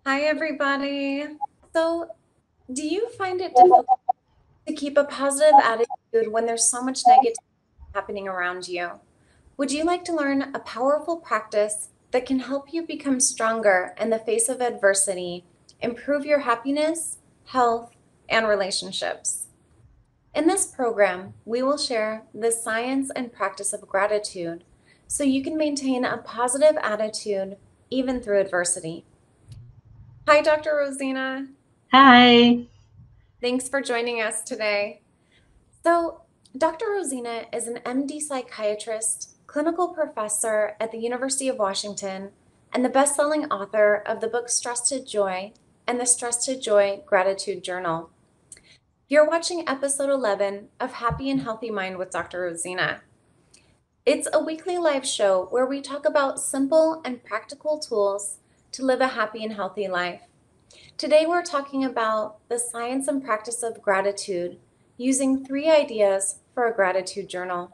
Hi, everybody. So, do you find it difficult to keep a positive attitude when there's so much negativity happening around you? Would you like to learn a powerful practice that can help you become stronger in the face of adversity, improve your happiness, health, and relationships? In this program, we will share the science and practice of gratitude so you can maintain a positive attitude even through adversity. Hi, Dr. Rosina. Hi. Thanks for joining us today. So, Dr. Rosina is an MD psychiatrist, clinical professor at the University of Washington, and the best-selling author of the book Stress to Joy and the Stress to Joy Gratitude Journal. You're watching episode 11 of Happy and Healthy Mind with Dr. Rosina. It's a weekly live show where we talk about simple and practical tools to live a happy and healthy life. Today, we're talking about the science and practice of gratitude using 3 ideas for a gratitude journal.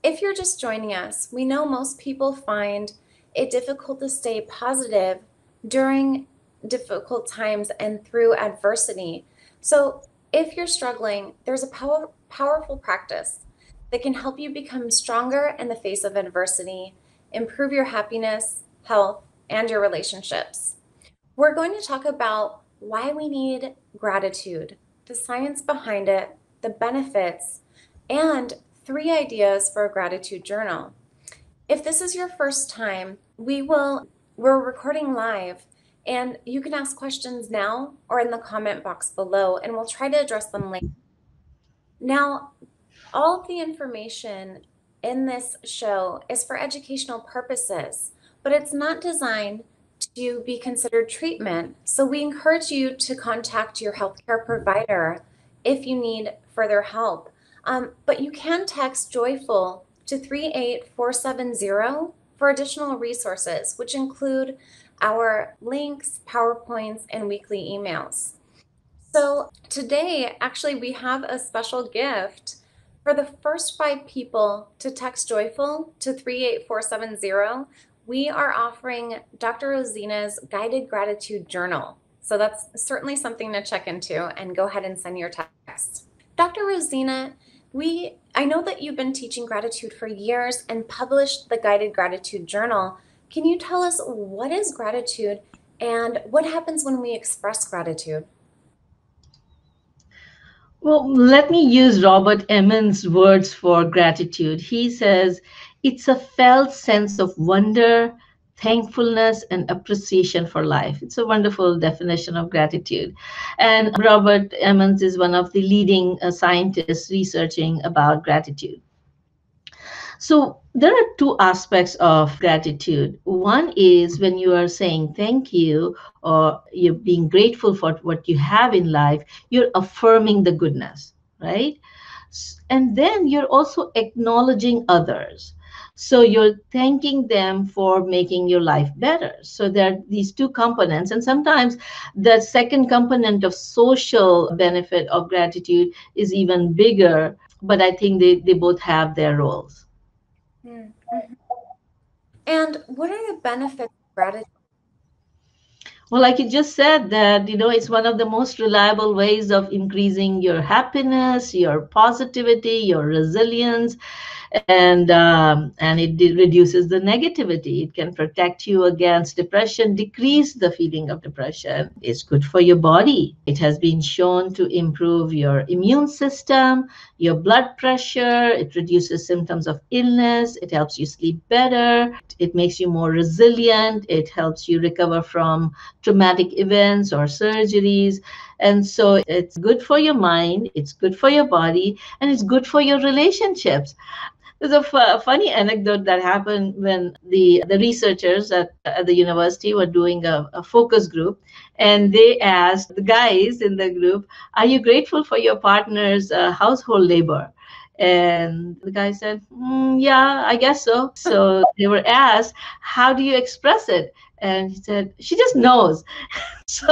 If you're just joining us, we know most people find it difficult to stay positive during difficult times and through adversity. So, if you're struggling, there's a powerful practice that can help you become stronger in the face of adversity, improve your happiness, health, and your relationships. We're going to talk about why we need gratitude, the science behind it, the benefits, and 3 ideas for a gratitude journal. If this is your first time, we're recording live and you can ask questions now or in the comment box below and we'll try to address them later. Now, all of the information in this show is for educational purposes, but it's not designed to be considered treatment. So we encourage you to contact your healthcare provider if you need further help. But you can text Joyful to 38470 for additional resources, which include our links, PowerPoints, and weekly emails. So today, actually, we have a special gift. For the first 5 people to text Joyful to 38470, we are offering Dr. Rosina's guided gratitude journal. So that's certainly something to check into and go ahead and send your text. Dr. Rosina, I know that you've been teaching gratitude for years and published the guided gratitude journal. Can you tell us what is gratitude and what happens when we express gratitude? Well, let me use Robert Emmons' words for gratitude. He says, it's a felt sense of wonder, thankfulness, and appreciation for life. It's a wonderful definition of gratitude. And Robert Emmons is one of the leading scientists researching about gratitude. So there are two aspects of gratitude. One is when you are saying thank you or you're being grateful for what you have in life, you're affirming the goodness, right? And then you're also acknowledging others. So you're thanking them for making your life better. So there are these two components. And sometimes the second component of social benefit of gratitude is even bigger, but I think they both have their roles. Mm, mhm. And what are the benefits of gratitude? Well, like you just said, that it's one of the most reliable ways of increasing your happiness, your positivity, your resilience, and it reduces the negativity. It can protect you against depression, decrease the feeling of depression. It's good for your body. It has been shown to improve your immune system, your blood pressure. It reduces symptoms of illness. It helps you sleep better. It makes you more resilient. It helps you recover from traumatic events or surgeries. And so it's good for your mind, it's good for your body, and it's good for your relationships. There's a funny anecdote that happened when the researchers at the university were doing a focus group, and they asked the guys in the group, "Are you grateful for your partner's household labor?" And the guy said, "Yeah, I guess so." So they were asked, "How do you express it?" And he said, she just knows. So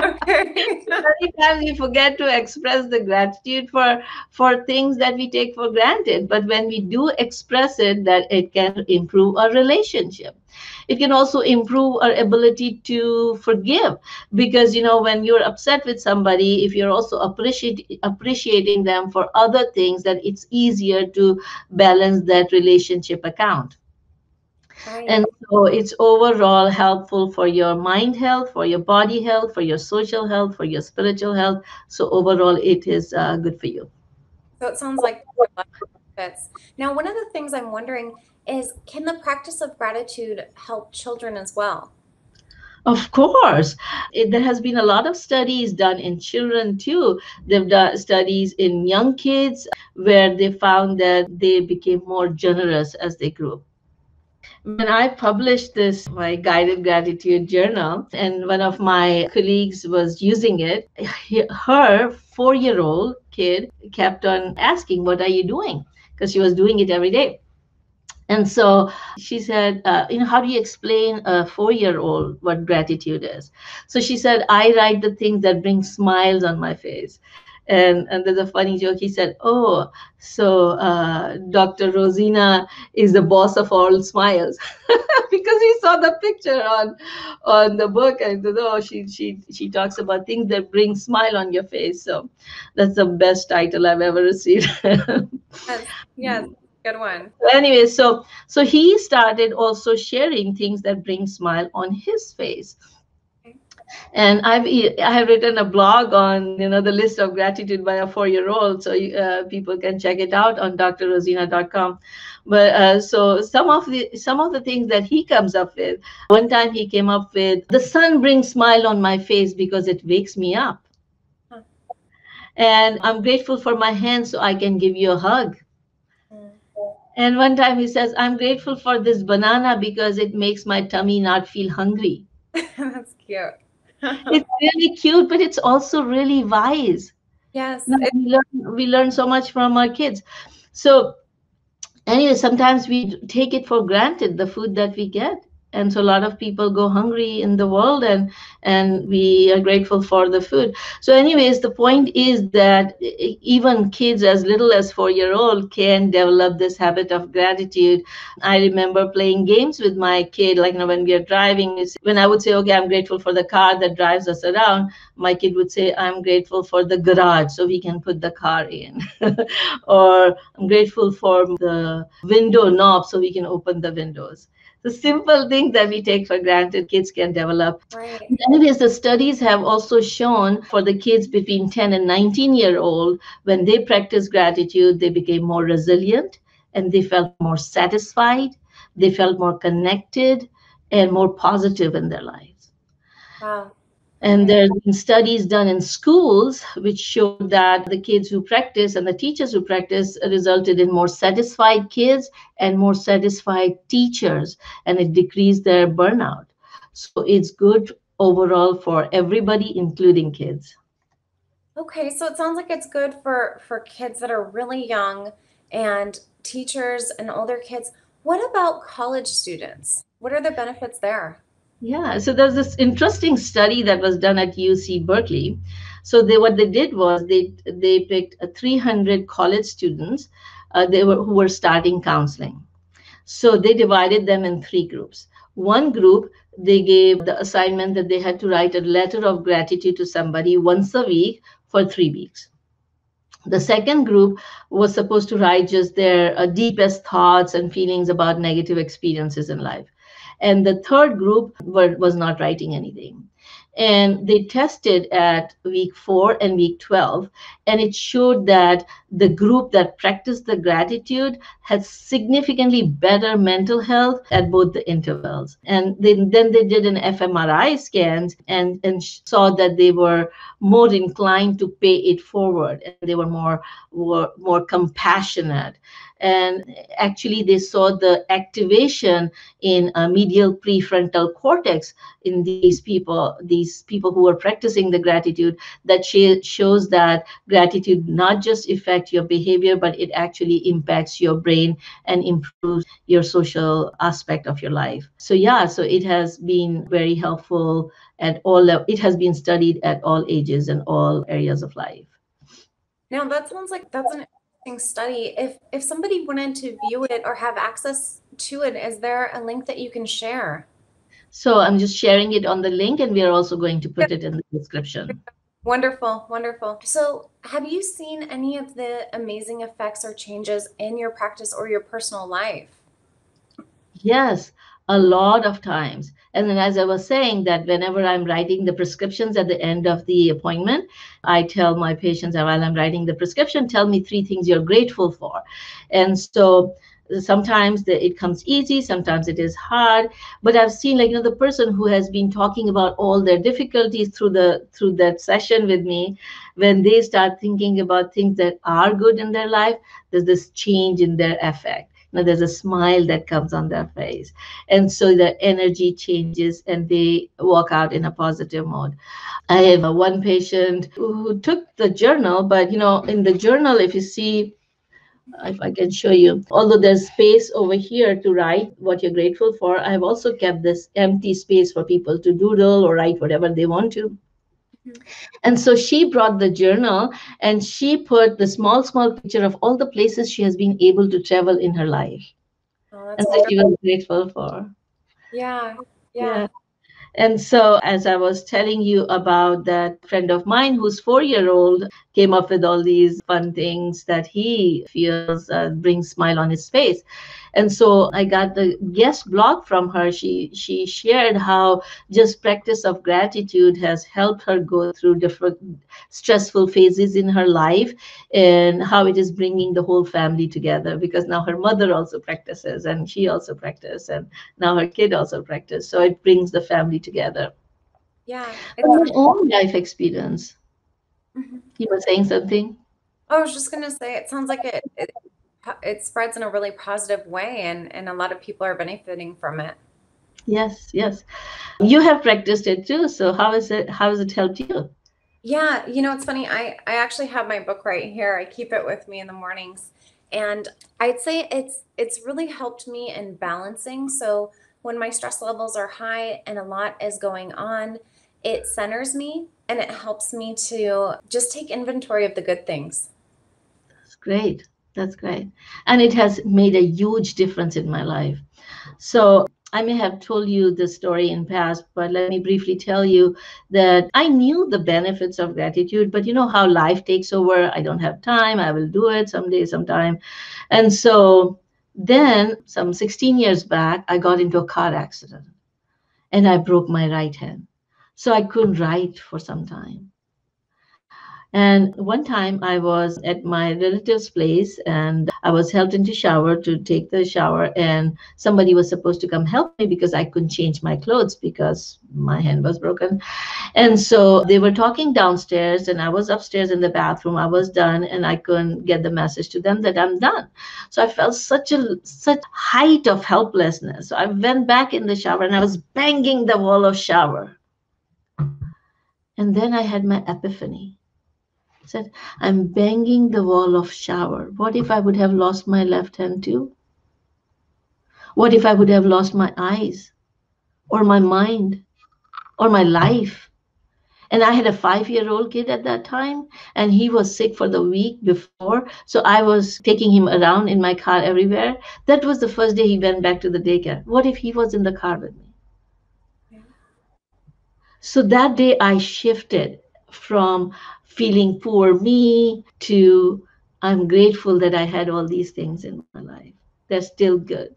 Okay. many times we forget to express the gratitude for things that we take for granted, but when we do express it, that it can improve our relationship. It can also improve our ability to forgive, because when you're upset with somebody, if you're also appreciating them for other things, that it's easier to balance that relationship account. And Right. so it's overall helpful for your mind health, for your body health, for your social health, for your spiritual health. So overall, it is good for you. So it sounds like there are a lot of benefits. Now, one of the things I'm wondering is, can the practice of gratitude help children as well? Of course, there has been a lot of studies done in children too. They've done studies in young kids where they found that they became more generous as they grew. When I published this, my guided gratitude journal, and one of my colleagues was using it, her 4-year-old kid kept on asking, "What are you doing?" Because she was doing it every day. And so she said, how do you explain a 4-year-old what gratitude is? So she said, I write the things that bring smiles on my face. And there's a funny joke. He said, oh, so Dr. Rosina is the boss of all smiles. Because he saw the picture on the book, and he said, oh, she talks about things that bring smile on your face. So that's the best title I've ever received. Yes, yes, good one. Anyway, so he started also sharing things that bring smile on his face. Okay. And I have written a blog on the list of gratitude by a 4-year-old, so people can check it out on drrosina.com. But so some of the things that he comes up with. One time he came up with, the sun brings smile on my face because it wakes me up, Huh. and I'm grateful for my hands so I can give you a hug. Mm. And one time he says, I'm grateful for this banana because it makes my tummy not feel hungry. That's cute. It's really cute, but it's also really wise. Yes, No, we learn so much from our kids. So anyway, sometimes we take it for granted, the food that we get. And so a lot of people go hungry in the world, and we are grateful for the food. So anyways, the point is that even kids as little as 4-year-old can develop this habit of gratitude. I remember playing games with my kid, like when we are driving, when I would say, okay, I'm grateful for the car that drives us around, my kid would say, I'm grateful for the garage so we can put the car in. Or I'm grateful for the window knob so we can open the windows. The simple things that we take for granted, kids can develop. right. Anyways, the studies have also shown for the kids between 10 and 19-year-old, when they practice gratitude, they became more resilient, and they felt more satisfied, they felt more connected, and more positive in their lives. Wow. And Okay. there's been studies done in schools which showed that the kids who practice and the teachers who practice resulted in more satisfied kids and more satisfied teachers, and it decreased their burnout. So it's good overall for everybody, including kids. Okay, so it sounds like it's good for kids that are really young and teachers and older kids. What about college students? What are the benefits there? Yeah, so there's this interesting study that was done at UC Berkeley. So what they did was they picked 300 college students, who were starting counseling. So they divided them in three groups. One group, they gave the assignment that they had to write a letter of gratitude to somebody once a week for 3 weeks. The second group was supposed to write just their deepest thoughts and feelings about negative experiences in life. And the third group was not writing anything. And they tested at week 4 and week 12, and it showed that the group that practiced the gratitude had significantly better mental health at both the intervals. And then they did an fMRI scans, and saw that they were more inclined to pay it forward, and they were more compassionate. And actually, they saw the activation in medial prefrontal cortex in these people who were practicing the gratitude, that shows that gratitude not just affect your behavior, but it actually impacts your brain and improves your social aspect of your life. So yeah, so it has been very helpful at all it has been studied at all ages and all areas of life. Now that sounds like that's an interesting study. If somebody wanted to view it or have access to it, is there a link that you can share? So I'm just sharing it on the link, and we are also going to put it in the description. Wonderful, wonderful. So, have you seen any of the amazing effects or changes in your practice or your personal life? Yes, a lot of times. And then, as I was saying, that whenever I'm writing the prescriptions at the end of the appointment, I tell my patients that while I'm writing the prescription, tell me three things you're grateful for. And so sometimes it comes easy, sometimes it is hard. But I've seen, like, the person who has been talking about all their difficulties through that session with me, when they start thinking about things that are good in their life, there's this change in their affect. There's a smile that comes on their face, and so the energy changes and they walk out in a positive mode. I have one patient who took the journal, but in the journal, if you see, if I can show you, although there's space over here to write what you're grateful for, I've also kept this empty space for people to doodle or write whatever they want to. Mhm. And so she brought the journal, and she put the small picture of all the places she has been able to travel in her life Oh, that's and that wonderful. she was grateful for. Yeah, Yeah. yeah. And so, as I was telling you about that friend of mine whose 4 year old came up with all these fun things that he feels brings smile on his face. And so I got the guest blog from her. She shared how just practice of gratitude has helped her go through different stressful phases in her life, and how it is bringing the whole family together, because now her mother also practices and she also practices, and now her kid also practice. So it brings the family together. Yeah, it From sounds. my own life experience, Mhm. you were saying something? I was just gonna say it sounds like it spreads in a really positive way, and a lot of people are benefiting from it. Yes, yes. You have practiced it too. So how has it helped you? Yeah, it's funny. I actually have my book right here. I keep it with me in the mornings. And I'd say it's really helped me in balancing. So when my stress levels are high and a lot is going on, it centers me and it helps me to just take inventory of the good things. That's great. That's great. And it has made a huge difference in my life. So I may have told you this story in past, but let me briefly tell you that I knew the benefits of gratitude, but you know how life takes over. I don't have time. I will do it someday, sometime. And so then some 16 years back, I got into a car accident and I broke my right hand. So I couldn't write for some time. And one time I was at my relative's place and I was helped into shower to take the shower, and somebody was supposed to come help me because I couldn't change my clothes because my hand was broken. And so they were talking downstairs and I was upstairs in the bathroom. I was done and I couldn't get the message to them that I'm done. So I felt such height of helplessness. So I went back in the shower and I was banging the wall of shower. And then I had my epiphany. Said, I'm banging the wall of shower. What if I would have lost my left hand too? What if I would have lost my eyes or my mind or my life? And I had a 5 year old kid at that time, and he was sick for the week before. So I was taking him around in my car everywhere. That was the first day he went back to the daycare. What if he was in the car with me? Yeah. So that day I shifted from feeling poor me to I'm grateful that I had all these things in my life. They're still good.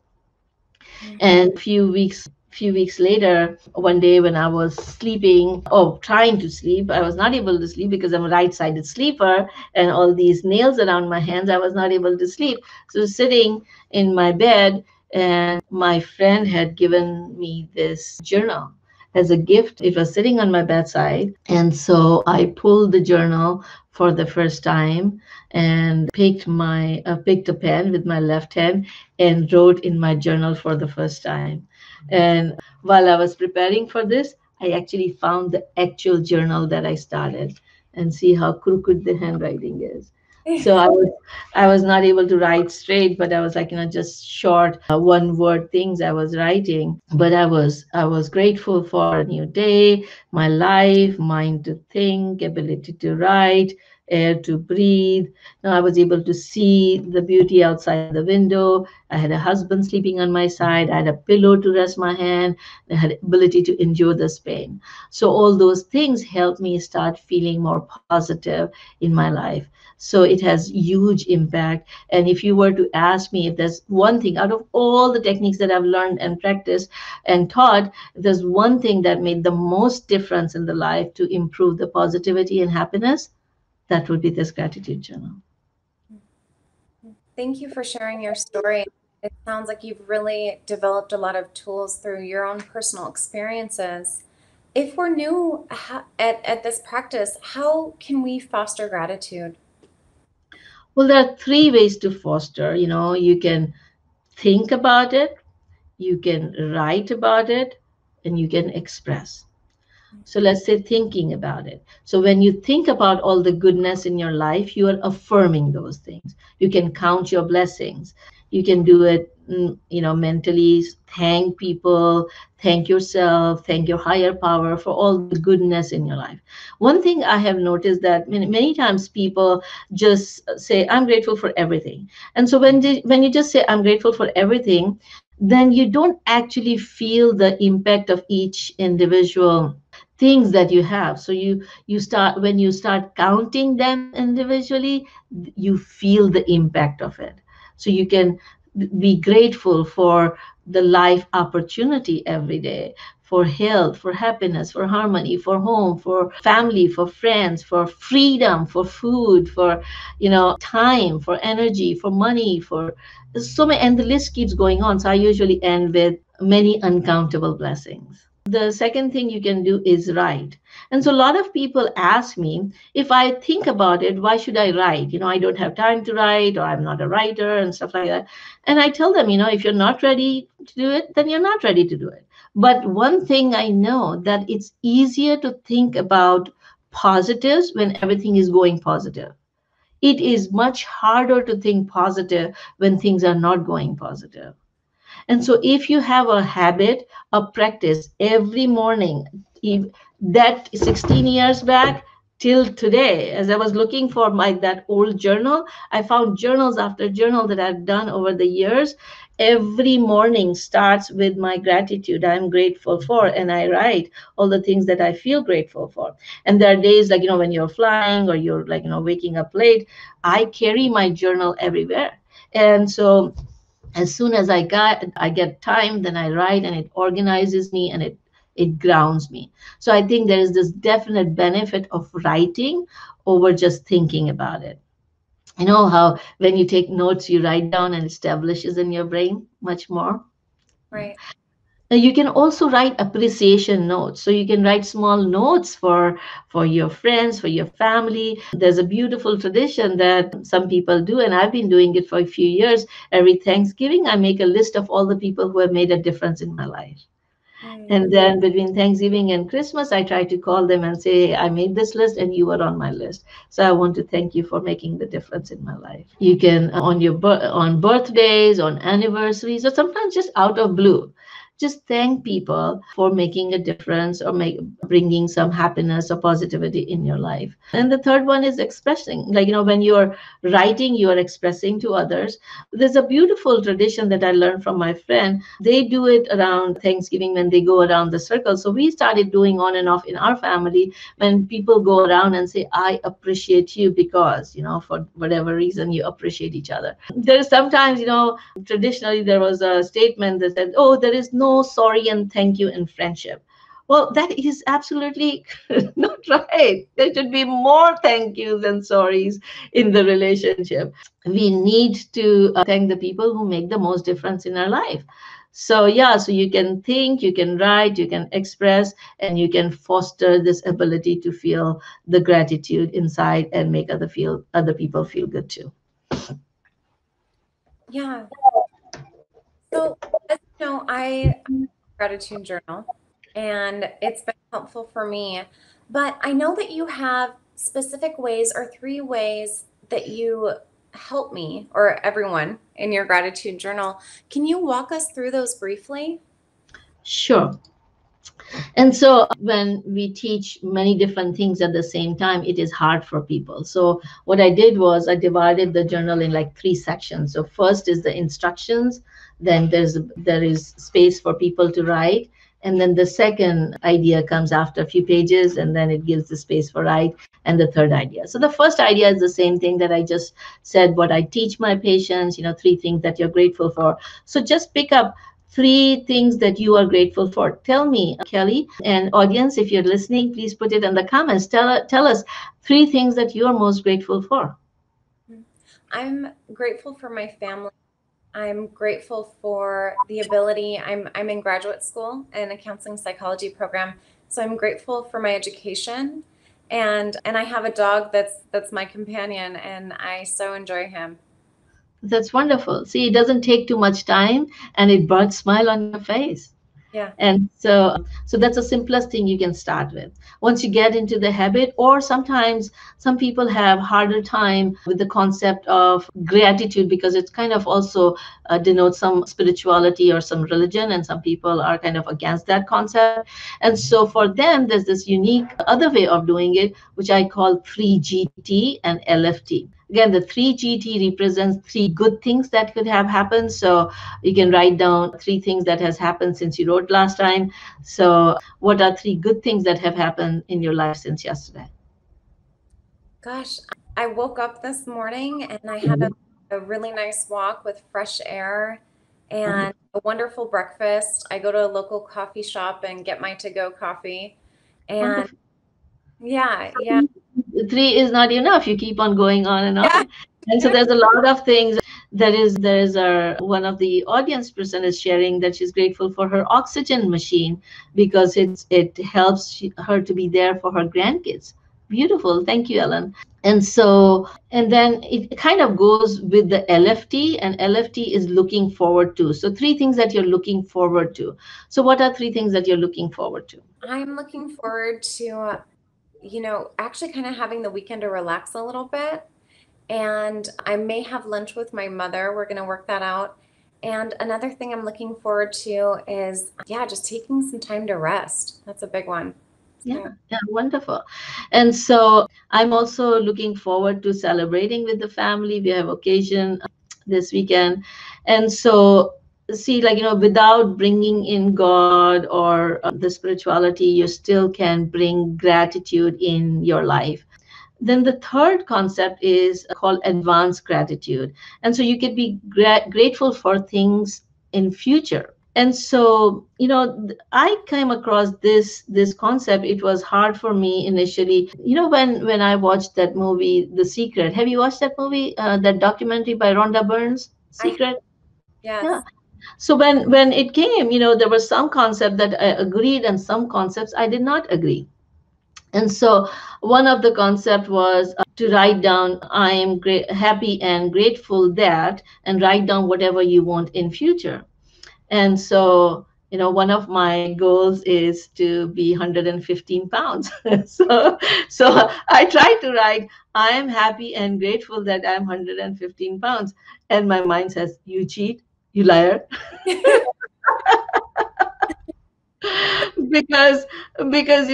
Mhm. And few weeks later, one day when I was sleeping, or trying to sleep, I was not able to sleep because I'm a right-sided sleeper, and all these nails around my hands, I was not able to sleep. So sitting in my bed, and my friend had given me this journal. as a gift. It was sitting on my bedside. And so I pulled the journal for the first time and picked a pen with my left hand and wrote in my journal for the first time. And while I was preparing for this, I actually found the actual journal that I started, and see how crooked the handwriting is. So I was not able to write straight, but I was like, just short one word things I was writing. But I was grateful for a new day, my life, mind to think, ability to write, air to breathe. I was able to see the beauty outside the window. I had a husband sleeping on my side. I had a pillow to rest my hand. I had ability to endure this pain. So all those things helped me start feeling more positive in my life. So it has huge impact. And if you were to ask me if there's one thing out of all the techniques that I've learned and practiced and taught, if there's one thing that made the most difference in the life to improve the positivity and happiness, that would be this gratitude journal. Thank you for sharing your story. It sounds like you've really developed a lot of tools through your own personal experiences. If we're new at this practice, how can we foster gratitude? Well, there are three ways to foster. You can think about it, you can write about it, and you can express. So let's say thinking about it. So when you think about all the goodness in your life, you are affirming those things. You can count your blessings. You can do it, mentally. Thank people, thank yourself, thank your higher power for all the goodness in your life. One thing I have noticed that many times people just say, "I'm grateful for everything." And so when you just say, "I'm grateful for everything," then you don't actually feel the impact of each individual things that you have. So you start when you start counting them individually, you feel the impact of it. So you can be grateful for the life opportunity every day, for health, for happiness, for harmony, for home, for family, for friends, for freedom, for food, for time, for energy, for money, for so many, and the list keeps going on. So I usually end with many uncountable blessings. The second thing you can do is write. And so a lot of people ask me, if I think about it, why should I write? I don't have time to write, or I'm not a writer and stuff like that. And I tell them, if you're not ready to do it, then you're not ready to do it. But one thing I know, that it's easier to think about positives when everything is going positive. It is much harder to think positive when things are not going positive. And so if you have a habit of practice every morning, that 16 years back till today, as I was looking for that old journal, I found journals after journal that I've done over the years. Every morning starts with my gratitude, I'm grateful for, and I write all the things that I feel grateful for. And there are days like, when you're flying or you're like, waking up late, I carry my journal everywhere. And so as soon as I get time, then I write, and it organizes me, and it grounds me. So I think there is this definite benefit of writing over just thinking about it. You know how when you take notes, you write down, and it establishes in your brain much more. Right. Now, you can also write appreciation notes. So you can write small notes for your friends, for your family. There's a beautiful tradition that some people do, and I've been doing it for a few years. Every Thanksgiving, I make a list of all the people who have made a difference in my life. Mm, And then between Thanksgiving and Christmas, I try to call them and say, "Hey, I made this list and you were on my list. So I want to thank you for making the difference in my life." You can on birthdays, on anniversaries, or sometimes just out of blue, just thank people for making a difference, or bringing some happiness or positivity in your life. And the third one is expressing. Like, when you're writing, you are expressing to others. There's a beautiful tradition that I learned from my friend. They do it around Thanksgiving when they go around the circle. So we started doing on and off in our family when people go around and say, "I appreciate you because, for whatever reason, you appreciate each other." There's sometimes, traditionally there was a statement that said, "Oh, there is no sorry and thank you in friendship." Well, that is absolutely not right. There should be more thank yous and sorries in the relationship. We need to thank the people who make the most difference in our life. So yeah, so you can think, you can write, you can express, and you can foster this ability to feel the gratitude inside and make other people feel good too. Yeah. So, as you know, I gratitude journal and it's been helpful for me. But I know that you have specific ways or three ways that you help me or everyone in your gratitude journal. Can you walk us through those briefly? Sure. And so when we teach many different things at the same time, it is hard for people. So what I did was I divided the journal in like three sections. So first is the instructions, then there is space for people to write, and then the second idea comes after a few pages, and then it gives the space for write, and the third idea. So the first idea is the same thing that I just said, what I teach my patients, three things that you're grateful for. So just pick up three things that you are grateful for. Tell me, Kelly, and audience, if you're listening, please put it in the comments. Tell us three things that you are most grateful for. I'm grateful for my family. I'm grateful for the ability. I'm in graduate school in a counseling psychology program, so I'm grateful for my education, and I have a dog that's my companion, and I so enjoy him. That's wonderful. See, it doesn't take too much time and it brought smile on your face. Yeah. And so that's the simplest thing you can start with. Once you get into the habit, or sometimes some people have harder time with the concept of gratitude because it's kind of also denotes some spirituality or some religion, and some people are kind of against that concept. And so for them, there's this unique other way of doing it, which I call 3GT and LFT. Again, the 3GT represents three good things that could have happened. So you can write down three things that has happened since you wrote last time. So what are three good things that have happened in your life since yesterday? Gosh, I woke up this morning and I had a really nice walk with fresh air and Wonderful. a wonderful breakfast. I go to a local coffee shop and get my to-go coffee. And Wonderful. yeah, yeah, Three is not enough. You keep on going on and yeah. on. And so there's a lot of things. There is our one of the audience person is sharing that she's grateful for her oxygen machine because it helps her to be there for her grandkids. Beautiful. Thank you, Ellen. And then it kind of goes with the LFT, and LFT is looking forward to. So three things that you're looking forward to. So what are three things that you're looking forward to? I'm looking forward to, actually kind of having the weekend to relax a little bit. And I may have lunch with my mother. We're going to work that out. And another thing I'm looking forward to is, yeah, just taking some time to rest. That's a big one. Yeah, So, yeah, wonderful. And so I'm also looking forward to celebrating with the family. We have occasion this weekend. And so see, like, without bringing in God or the spirituality, you still can bring gratitude in your life. Then the third concept is called advanced gratitude. And so you can be grateful for things in future. And so I came across this concept. It was hard for me initially, when I watched that movie The Secret. Have you watched that movie, that documentary by Rhonda Byrne's I, Secret? Yeah. yes, So when it came, there was some concept that I agreed and some concepts I did not agree. And so one of the concept was to write down, I am happy and grateful that, and write down whatever you want in future. And so, one of my goals is to be 115 pounds. So I try to write, I am happy and grateful that I'm 115 pounds. And my mind says, you cheat, you liar. because because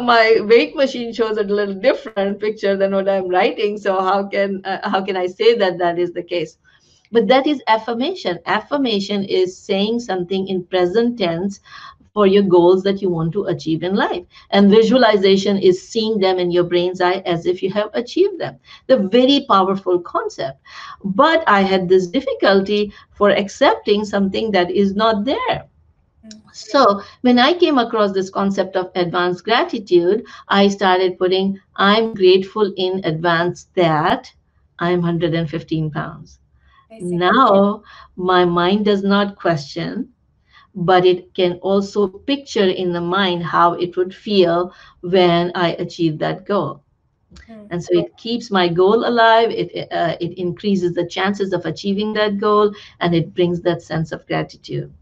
my weight machine shows a little different picture than what I'm writing. So how can I say that that is the case? But that is affirmation. Affirmation is saying something in present tense for your goals that you want to achieve in life. And visualization is seeing them in your brain's eye as if you have achieved them. The very powerful concept. But I had this difficulty for accepting something that is not there. So when I came across this concept of advanced gratitude, I started putting, I'm grateful in advance that I'm 115 pounds. I see. Now my mind does not question. but it can also picture in the mind how it would feel when I achieve that goal. Mm. And so it keeps my goal alive. It increases the chances of achieving that goal, and it brings that sense of gratitude.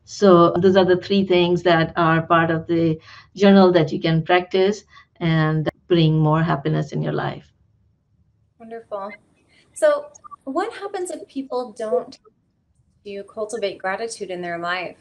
So those are the three things that are part of the journal that you can practice and bring more happiness in your life. Wonderful. So, what happens if people don't do cultivate gratitude in their life?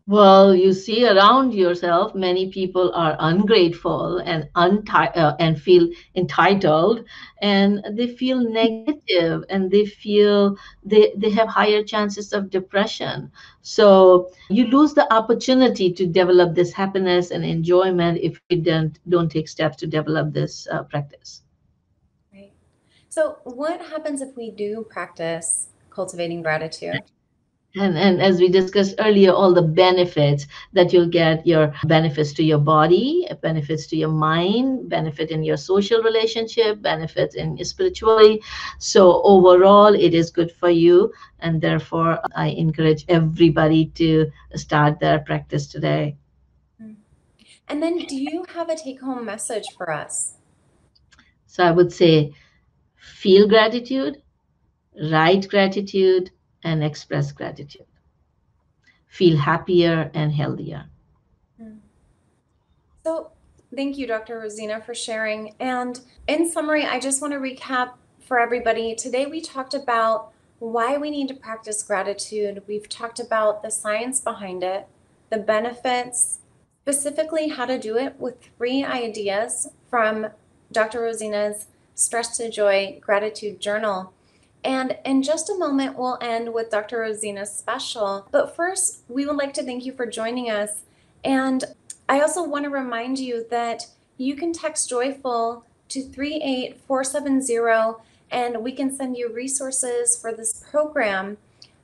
Well, you see around yourself, many people are ungrateful and and feel entitled, and they feel negative, and they feel they have higher chances of depression. So you lose the opportunity to develop this happiness and enjoyment if you don't take steps to develop this practice. Right. So, what happens if we do practice cultivating gratitude? And as we discussed earlier, all the benefits that you'll get, your benefits to your body, benefits to your mind, benefit in your social relationship, benefits in your spirituality. So overall, it is good for you. And therefore, I encourage everybody to start their practice today. Mm. And then, do you have a take home message for us? So I would say feel gratitude, write gratitude, and express gratitude. Feel happier and healthier. Mm. So, thank you, Dr. Rosina, for sharing. And in summary, I just want to recap for everybody. Today, we talked about why we need to practice gratitude. We've talked about the science behind it, the benefits, specifically how to do it with 3 ideas from Dr. Rosina's Stress to Joy Gratitude Journal. And in just a moment, we'll end with Dr. Rosina's special. But first, we would like to thank you for joining us. And I also want to remind you that you can text Joyful to 38470 and we can send you resources for this program.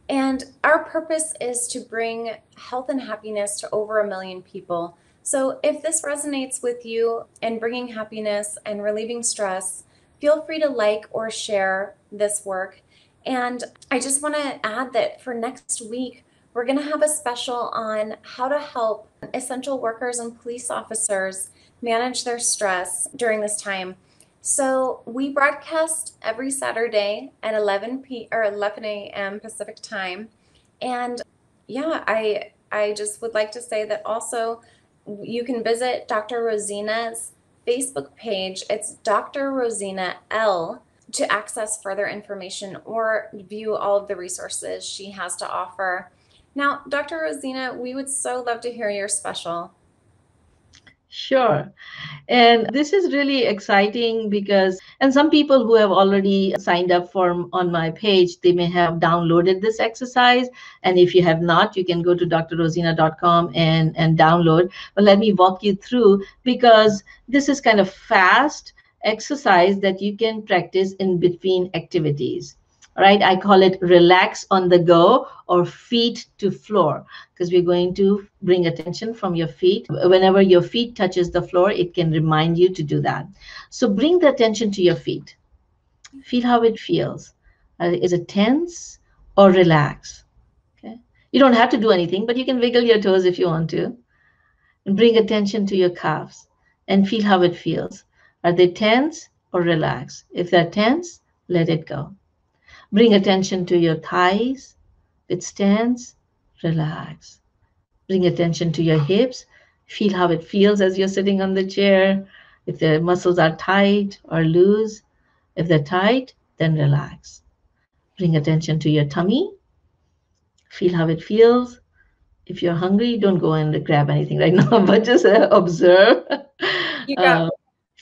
And our purpose is to bring health and happiness to over 1 million people. So if this resonates with you in bringing happiness and relieving stress, feel free to like or share this work. And I just want to add that for next week, we're going to have a special on how to help essential workers and police officers manage their stress during this time. So we broadcast every Saturday at 11 a.m. Pacific time. And yeah, I just would like to say that also you can visit Dr. Rosina's Facebook page. It's Dr. Rosina L to access further information or view all of the resources she has to offer. Now, Dr. Rosina, we would so love to hear your special. Sure. And this is really exciting because, and some people who have already signed up for on my page, they may have downloaded this exercise. And if you have not, you can go to drrosina.com and download. But let me walk you through because this is kind of fast exercise that you can practice in between activities. All right, I call it relax on the go or feet to floor because we're going to bring attention from your feet. Whenever your feet touches the floor, it can remind you to do that. So bring the attention to your feet. Feel how it feels. Is it tense or relaxed? Okay. You don't have to do anything, but you can wiggle your toes if you want to. And bring attention to your calves and feel how it feels. Are they tense or relaxed? If they're tense, let it go. Bring attention to your thighs. If it's tense, relax. Bring attention to your hips. Feel how it feels as you're sitting on the chair. If the muscles are tight or loose. If they're tight, then relax. Bring attention to your tummy. Feel how it feels. If you're hungry, don't go and grab anything right now, but just observe. You got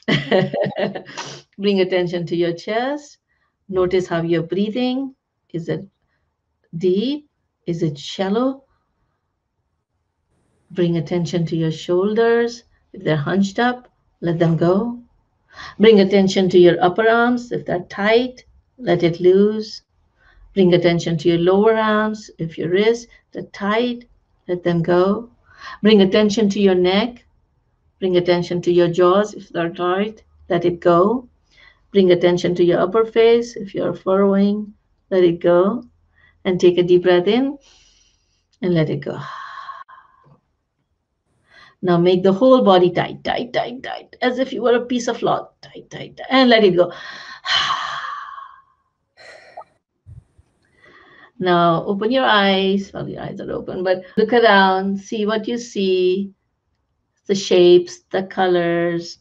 Uh, bring attention to your chest. Notice how you're breathing. Is it deep? Is it shallow? Bring attention to your shoulders. If they're hunched up, let them go. Bring attention to your upper arms. If they're tight, let it loose. Bring attention to your lower arms. If your wrists are tight, let them go. Bring attention to your neck. Bring attention to your jaws. If they're tight, let it go. Bring attention to your upper face. If you're furrowing, let it go. And take a deep breath in and let it go. Now make the whole body tight, tight, tight, tight, as if you were a piece of cloth. Tight, tight, tight, and let it go. Now open your eyes. Well, your eyes are open, but look around, see what you see, the shapes, the colors,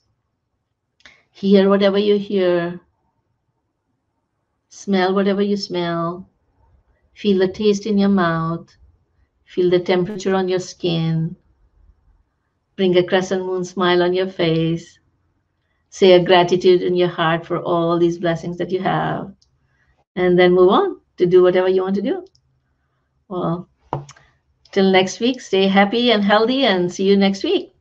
hear whatever you hear, smell whatever you smell, feel the taste in your mouth, feel the temperature on your skin, bring a crescent moon smile on your face, say a gratitude in your heart for all these blessings that you have, and then move on to do whatever you want to do. Well, till next week, stay happy and healthy, and see you next week.